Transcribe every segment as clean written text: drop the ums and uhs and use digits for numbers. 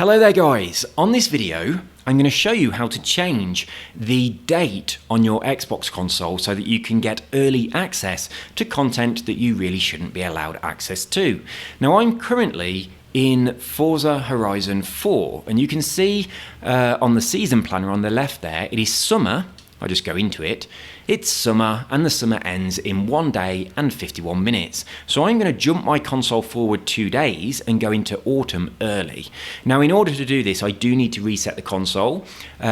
Hello there guys, on this video I'm going to show you how to change the date on your Xbox console so that you can get early access to content that you really shouldn't be allowed access to. Now I'm currently in Forza Horizon 4 and you can see on the season planner on the left there it is summer. I'll just go into it. It's summer and the summer ends in 1 day and 51 minutes. So I'm going to jump my console forward 2 days and go into autumn early. Now in order to do this I do need to reset the console,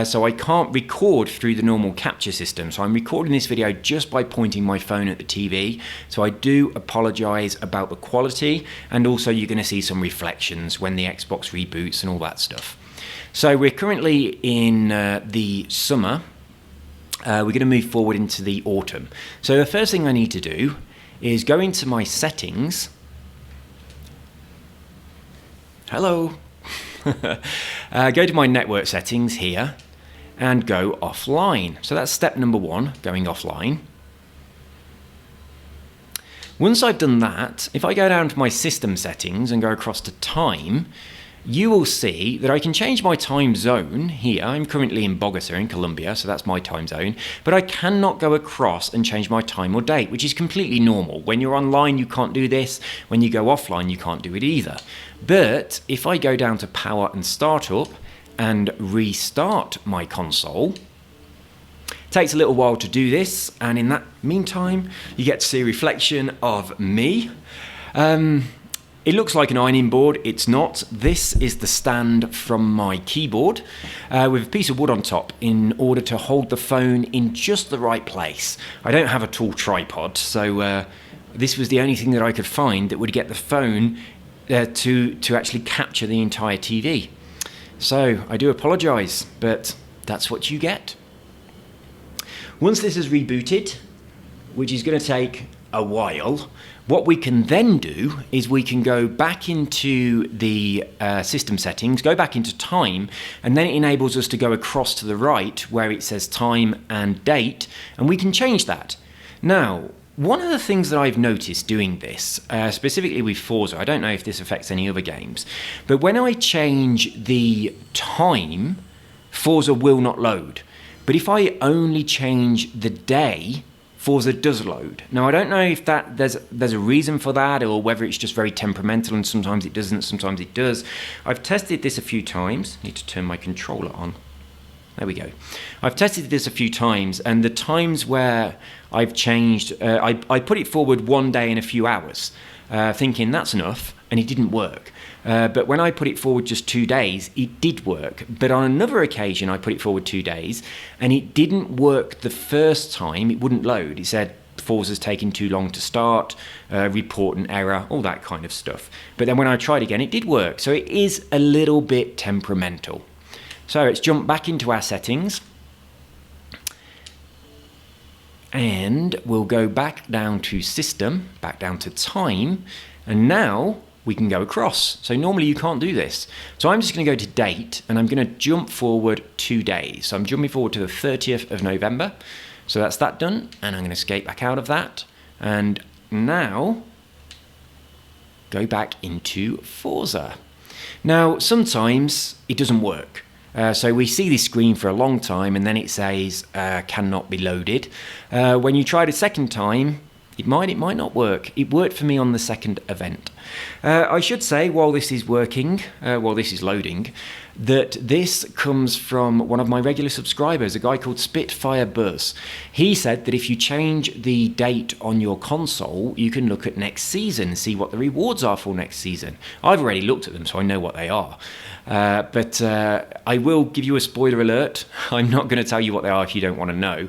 so I can't record through the normal capture system. So I'm recording this video just by pointing my phone at the TV. So I do apologise about the quality, and also you're going to see some reflections when the Xbox reboots and all that stuff. So we're currently in the summer. We're going to move forward into the autumn. So the first thing I need to do is go into my settings. Hello. Go to my network settings here and go offline. So that's step number 1, going offline. Once I've done that, if I go down to my system settings and go across to time, you will see that I can change my time zone here. I'm currently in Bogota in Colombia, so that's my time zone, but I cannot go across and change my time or date, which is completely normal. When you're online, you can't do this. When you go offline, you can't do it either. But if I go down to power and startup and restart my console, it takes a little while to do this, and in that meantime, you get to see a reflection of me. It looks like an ironing board. It's not. This is the stand from my keyboard with a piece of wood on top in order to hold the phone in just the right place. I don't have a tall tripod, so this was the only thing that I could find that would get the phone to actually capture the entire TV. So I do apologise, but that's what you get. Once this is rebooted, which is going to take a while, what we can then do is we can go back into the system settings, go back into time, and then it enables us to go across to the right where it says time and date, and we can change that. Now, one of the things that I've noticed doing this, specifically with Forza, I don't know if this affects any other games, but when I change the time, Forza will not load. But if I only change the day, Forza does load. Now I don't know if there's a reason for that, or whether it's just very temperamental and sometimes it doesn't, sometimes it does. I've tested this a few times. I need to turn my controller on. There we go. I've tested this a few times, and the times where I've changed, I put it forward 1 day and a few hours, thinking that's enough, and it didn't work. But when I put it forward just 2 days, it did work. But on another occasion, I put it forward 2 days, and it didn't work the first time. It wouldn't load. It said, Forza's taking too long to start, report an error, all that kind of stuff. But then when I tried again, it did work. So it is a little bit temperamental. So let's jump back into our settings. And we'll go back down to system, back down to time, and now we can go across. So normally you can't do this. So I'm just going to go to date, and I'm going to jump forward 2 days. So I'm jumping forward to the 30th of November. So that's that done, and I'm going to escape back out of that. And now go back into Forza. Now sometimes it doesn't work. So we see this screen for a long time, and then it says cannot be loaded. When you try it a second time, it might not work. It worked for me on the second event. I should say, while this is working, while this is loading, that this comes from one of my regular subscribers, a guy called Spitfire Buzz. He said that if you change the date on your console, you can look at next season and see what the rewards are for next season. I've already looked at them, so I know what they are. But I will give you a spoiler alert. I'm not going to tell you what they are if you don't want to know,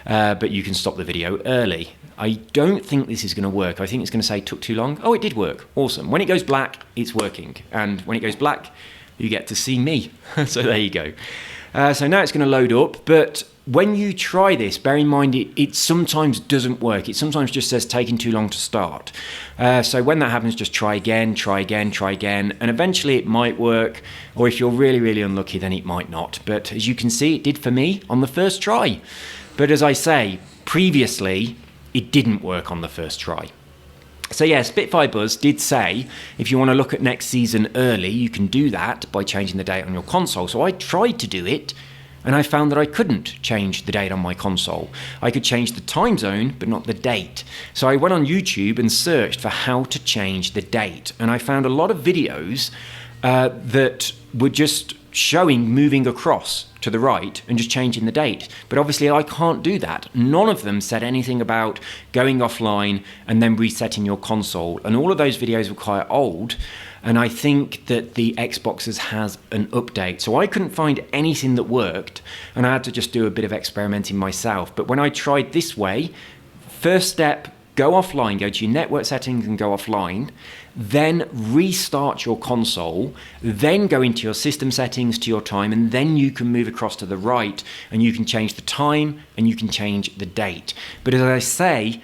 but you can stop the video early. I don't think this is going to work. I think it's going to say took too long. Oh, it did work. Awesome. When it goes black, it's working. And when it goes black, you get to see me. So there you go. So now it's going to load up. But when you try this, bear in mind it sometimes doesn't work. It sometimes just says taking too long to start. So when that happens, just try again, try again, try again. And eventually it might work. Or if you're really, really unlucky, then it might not. But as you can see, it did for me on the first try. But as I say, previously, it didn't work on the first try. So yeah, Spitfire Buzz did say if you want to look at next season early, you can do that by changing the date on your console. So I tried to do it, and I found that I couldn't change the date on my console. I could change the time zone, but not the date. So I went on YouTube and searched for how to change the date, and I found a lot of videos that were just showing moving across to the right and just changing the date. But obviously I can't do that. None of them said anything about going offline and then resetting your console. And all of those videos were quite old. And I think that the Xbox has an update. So I couldn't find anything that worked. And I had to just do a bit of experimenting myself. But when I tried this way, first step, go offline, go to your network settings and go offline, then restart your console, then go into your system settings to your time, and then you can move across to the right and you can change the time and you can change the date. But as I say,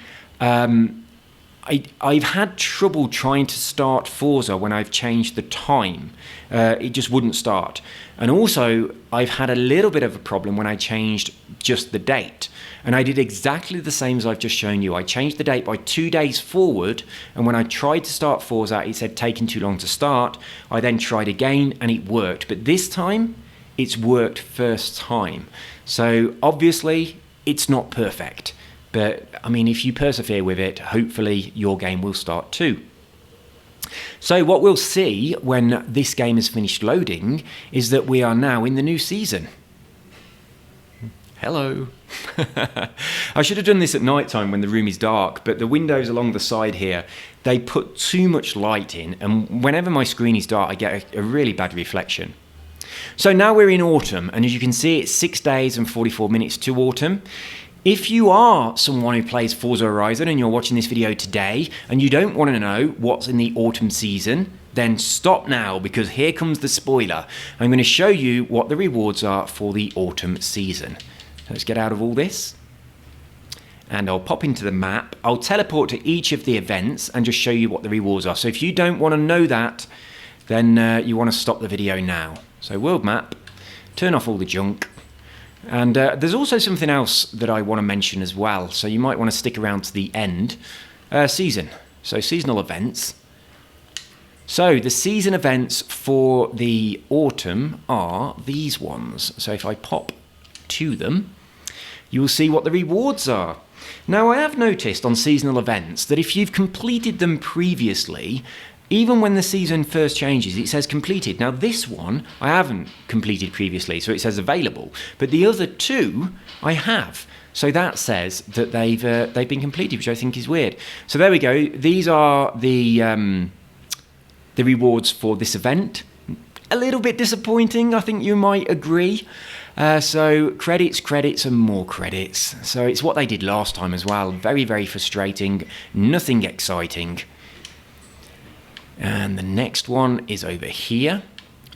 I've had trouble trying to start Forza when I've changed the time. It just wouldn't start. And also, I've had a little bit of a problem when I changed just the date. And I did exactly the same as I've just shown you. I changed the date by 2 days forward, and when I tried to start Forza, it said taking too long to start. I then tried again, and it worked. But this time, it's worked first time. So obviously, it's not perfect. But, I mean, if you persevere with it, hopefully your game will start too. So what we'll see when this game is finished loading is that we are now in the new season. Hello. I should have done this at night time when the room is dark, but the windows along the side here, they put too much light in, and whenever my screen is dark, I get a really bad reflection. So now we're in autumn, and as you can see, it's 6 days and 44 minutes to autumn. If you are someone who plays Forza Horizon and you're watching this video today and you don't want to know what's in the autumn season, then stop now, because here comes the spoiler. I'm going to show you what the rewards are for the autumn season. Let's get out of all this. And I'll pop into the map. I'll teleport to each of the events and just show you what the rewards are. So if you don't want to know that, then you want to stop the video now. So world map, turn off all the junk. And there's also something else that I want to mention as well. So you might want to stick around to the end. Season. So seasonal events. So the season events for the autumn are these ones. So if I pop to them, you will see what the rewards are. Now, I have noticed on seasonal events that if you've completed them previously, even when the season first changes, it says completed. Now, this one I haven't completed previously, so it says available. But the other two, I have. So that says that they've been completed, which I think is weird. So there we go. These are the rewards for this event. A little bit disappointing, I think you might agree. So credits, credits, and more credits. So it's what they did last time as well. Very, very frustrating. Nothing exciting. And the next one is over here.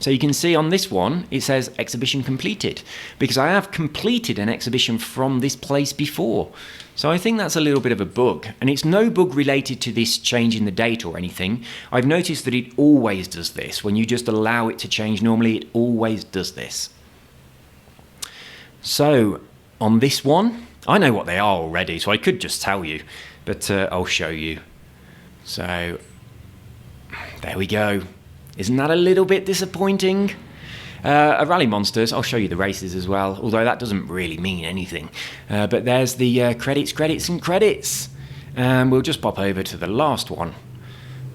So you can see on this one, it says exhibition completed, because I have completed an exhibition from this place before. So I think that's a little bit of a bug, and it's no bug related to this change in the date or anything. I've noticed that it always does this. When you just allow it to change normally, it always does this. So on this one, I know what they are already, so I could just tell you, but I'll show you. So there we go. Isn't that a little bit disappointing? A Rally Monsters, I'll show you the races as well, although that doesn't really mean anything. But there's the credits, credits, and credits. And we'll just pop over to the last one,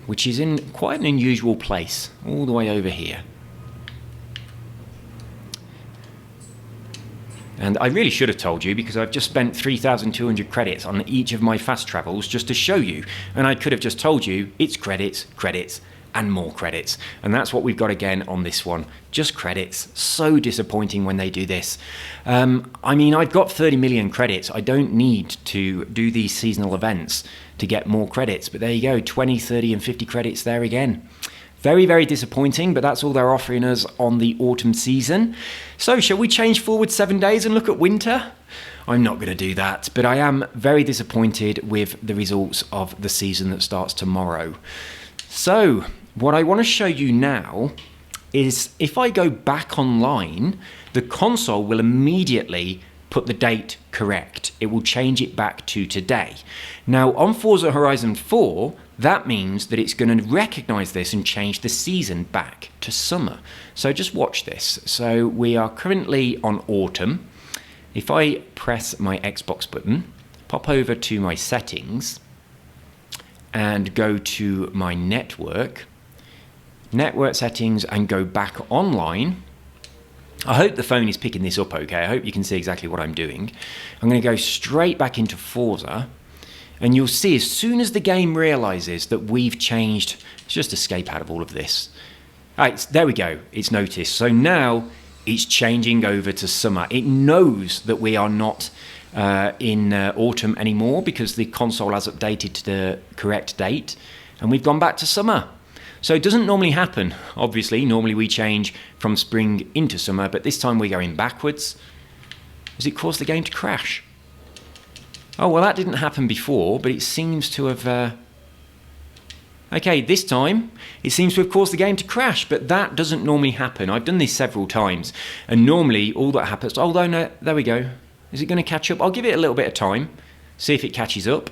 which is in quite an unusual place, all the way over here. And I really should have told you, because I've just spent 3,200 credits on each of my fast travels just to show you. And I could have just told you it's credits, credits, and more credits. And that's what we've got again on this one. Just credits. So disappointing when they do this. I mean, I've got 30 million credits. I don't need to do these seasonal events to get more credits. But there you go, 20, 30, and 50 credits there again. Very, very disappointing, but that's all they're offering us on the autumn season. So shall we change forward 7 days and look at winter? I'm not going to do that, but I am very disappointed with the results of the season that starts tomorrow. So what I want to show you now is if I go back online, the console will immediately put the date correct. It will change it back to today. Now on Forza Horizon 4, that means that it's going to recognize this and change the season back to summer. So just watch this. So we are currently on autumn. If I press my Xbox button, pop over to my settings and go to my network settings and go back online. I hope the phone is picking this up okay. I hope you can see exactly what I'm doing. I'm going to go straight back into Forza, and you'll see as soon as the game realizes that we've changed, let's just escape out of all of this. All right, there we go, it's noticed. So now it's changing over to summer. It knows that we are not in autumn anymore because the console has updated to the correct date, and we've gone back to summer. So it doesn't normally happen, obviously. Normally we change from spring into summer, but this time we're going backwards. Has it caused the game to crash? Oh, well, that didn't happen before, but it seems to have... Okay, this time it seems to have caused the game to crash, but that doesn't normally happen. I've done this several times, and normally all that happens... Oh, no, there we go. Is it going to catch up? I'll give it a little bit of time, see if it catches up.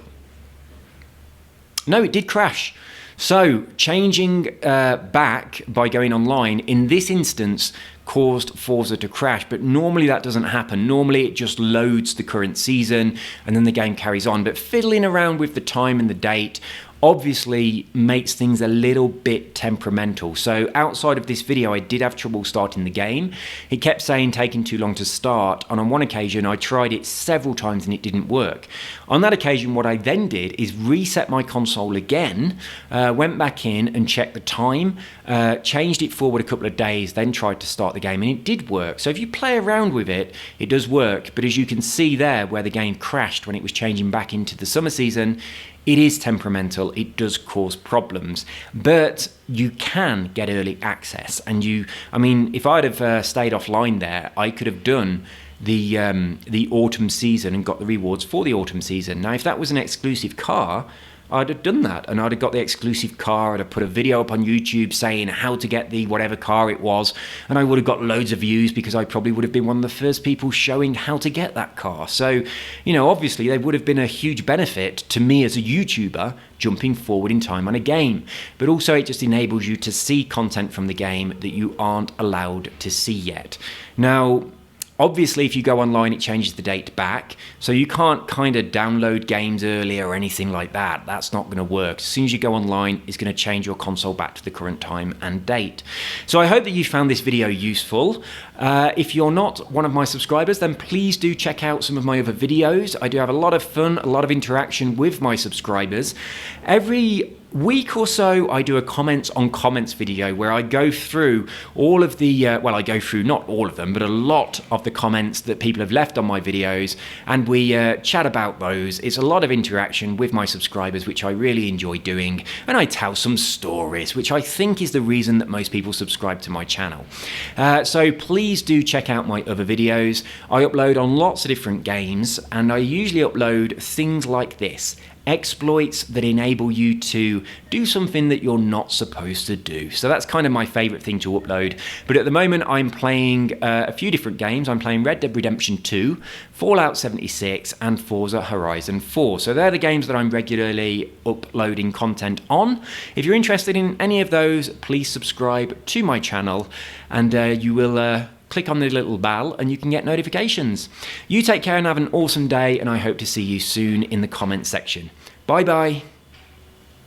No, it did crash. So changing back by going online in this instance caused Forza to crash, but normally that doesn't happen. Normally it just loads the current season and then the game carries on. But fiddling around with the time and the date obviously makes things a little bit temperamental. So outside of this video, I did have trouble starting the game. It kept saying taking too long to start, and on one occasion I tried it several times and it didn't work. On that occasion, what I then did is reset my console again, went back in and checked the time, changed it forward a couple of days, then tried to start the game, and it did work. So if you play around with it, it does work. But as you can see there, where the game crashed when it was changing back into the summer season, it is temperamental, it does cause problems, but you can get early access. And I mean, if I'd have stayed offline there, I could have done the autumn season and got the rewards for the autumn season. Now, if that was an exclusive car, I'd have done that, and I'd have got the exclusive car. I'd have put a video up on YouTube saying how to get the whatever car it was, and I would have got loads of views because I probably would have been one of the first people showing how to get that car. So, you know, obviously there would have been a huge benefit to me as a YouTuber jumping forward in time on a game. But also it just enables you to see content from the game that you aren't allowed to see yet. Now, obviously, if you go online, it changes the date back, so you can't kind of download games early or anything like that. That's not going to work. As soon as you go online, it's going to change your console back to the current time and date. So I hope that you found this video useful. If you're not one of my subscribers, then please do check out some of my other videos. I do have a lot of fun, a lot of interaction with my subscribers. Every week or so, I do a comments on comments video where I go through all of the, well, I go through not all of them, but a lot of the comments that people have left on my videos, and we chat about those. It's a lot of interaction with my subscribers, which I really enjoy doing, and I tell some stories, which I think is the reason that most people subscribe to my channel. So please do check out my other videos. I upload on lots of different games, and I usually upload things like this: exploits that enable you to do something that you're not supposed to do. So that's kind of my favorite thing to upload. But at the moment, I'm playing a few different games. I'm playing Red Dead Redemption 2, Fallout 76, and Forza Horizon 4. So they're the games that I'm regularly uploading content on. If you're interested in any of those, please subscribe to my channel, and you will click on the little bell and you can get notifications. You take care and have an awesome day, and I hope to see you soon in the comments section. Bye bye.